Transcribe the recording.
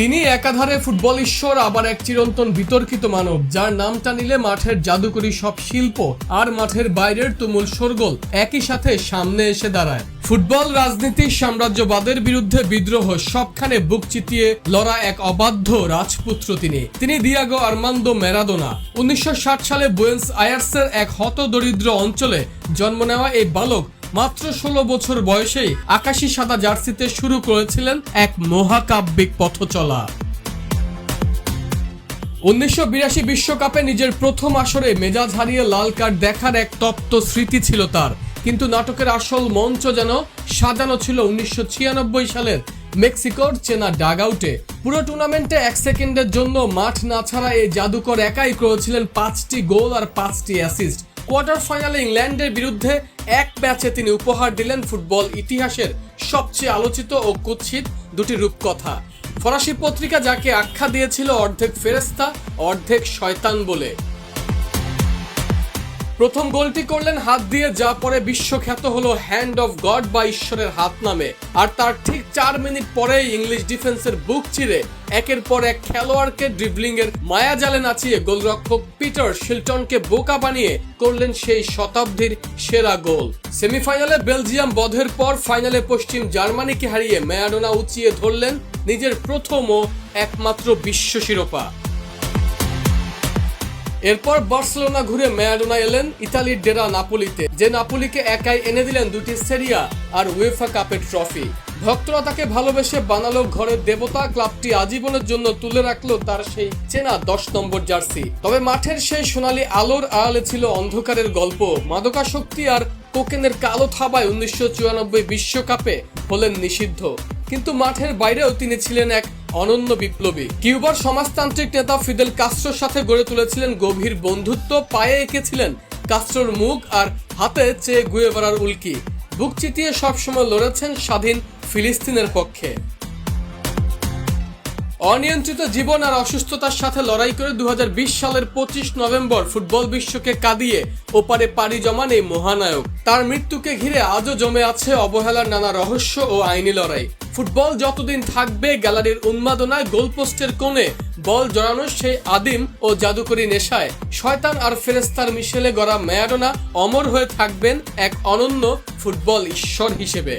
তিনি একাধারে ফুটবল ঈশ্বর, আবার এক চিরন্তন বিতর্কিত মানব, যার নামটা নিলে মাঠের জাদুকরী সব শিল্প আর মাঠের বাইরের তুমুল শোরগোল একই সাথে সামনে এসে দাঁড়ায়। ফুটবল, রাজনীতি, সাম্রাজ্যবাদের বিরুদ্ধে বিদ্রোহ, সবখানে বুক চিতিয়ে লড়া এক অবাধ্য রাজপুত্র তিনি দিয়াগো আর্মান্দো ম্যারাডোনা। 1960 সালে বুয়েন্স আয়ার্সের এক হতদরিদ্র অঞ্চলে জন্ম নেওয়া এই বালক মাত্র 16 বছর বয়সেই আকাশি সাদা জার্সিতে শুরু করেছিলেন এক মহাকাব্যিক পথ চলা। 1982 বিশ্বকাপে নিজের প্রথম আসরে মেজাজ হারিয়ে লাল কার্ড দেখার এক তপ্ত স্মৃতি ছিল তার, কিন্তু নাটকের আসল মঞ্চ যেন সাজানো ছিল 1996 সালের মেক্সিকোর চেনা ডাগআউটে। পুরো টুর্নামেন্টে 1 সেকেন্ডের জন্য মাঠ না ছাড়া এই জাদুকর একাই করেছিলেন 5টি গোল আর 5টি অ্যাসিস্ট। কোয়ার্টার ফাইনালে ইংল্যান্ডের বিরুদ্ধে এক ম্যাচে তিনি উপহার দিলেন ফুটবল ইতিহাসের সবচেয়ে আলোচিত ও কুৎসিত দুটি রূপকথা। ফরাসি পত্রিকা যাকে আখ্যা দিয়েছিল অর্ধেক ফেরেস্তা অর্ধেক শয়তান বলে। প্রথম গোলটি করলেন হাত দিয়ে, যা পরে বিশ্বখ্যাত হলো হ্যান্ড অফ গড বা ঈশ্বরের হাত নামে। আর তার ঠিক 4 মিনিট পরেই ইংলিশ ডিফেন্সের বুক চিরে একের পর এক খেলোয়াড়কে ড্রিবলিং এর মায়াজালে নাচিয়ে গোলরক্ষক পিটার শিলটনকে বোকা বানিয়ে করলেন সেই শতাব্দীর সেরা গোল। সেমিফাইনালে বেলজিয়াম বধের পর ফাইনালে পশ্চিম জার্মানিকে হারিয়ে ম্যারাডোনা উঁচিয়ে ধরলেন নিজের প্রথম ও একমাত্র বিশ্ব শিরোপা। এরপর বার্সেলোনা ঘুরে ম্যারাডোনা এলেন ইতালির ডেরা নাপোলিতে, যে নাপোলিকে একাই এনে দিলেন 2টি সেরিয়া আর উয়েফা কাপের ট্রফি। ভক্তরা তাকে ভালোবেসে বানালো ঘরের দেবতা, ক্লাবটি আজীবনের জন্য তুলে রাখলো তার সেই চেনা 10 নম্বর জার্সি। তবে মাঠের সেই সোনালী আলোর আড়ালে ছিল অন্ধকারের গল্প। মাদকাসক্তি আর কোকেনের কালো থাবায় 1994 বিশ্বকাপে হলেন নিষিদ্ধ, কিন্তু মাঠের বাইরেও তিনি ছিলেন এক অনন্য বিপ্লবী। কিউবার সমাজতান্ত্রিক নেতা ফিদেল কাস্ত্রোর সাথে গড়ে তুলেছিলেন গভীর বন্ধুত্ব, পায়ে এঁকেছিলেন কাস্ত্রোর মুখ আর হাতে চে গুয়েভারার উল্কি। বুক চিতিয়ে সবসময় লড়েছেন স্বাধীন ফিলিস্তিনের পক্ষে। অনিয়ন্ত্রিত জীবন আর অসুস্থতার সাথে লড়াই করে 2020 সালের 25 নভেম্বর ফুটবল বিশ্বকে কাঁদিয়ে ওপারে পাড়ি জমান এই মহানায়ক। তার মৃত্যুকে ঘিরে আজও জমে আছে অবহেলার নানা রহস্য ও আইনি লড়াই। ফুটবল যতদিন থাকবে, গ্যালারির উন্মাদনায়, গোলপোস্টের কোণে বল জড়ানোর সেই আদিম ও জাদুকরী নেশায় শয়তান আর ফেরেস্তার মিশেলে গড়া ম্যারাডোনা অমর হয়ে থাকবেন এক অনন্য ফুটবল ঈশ্বর হিসেবে।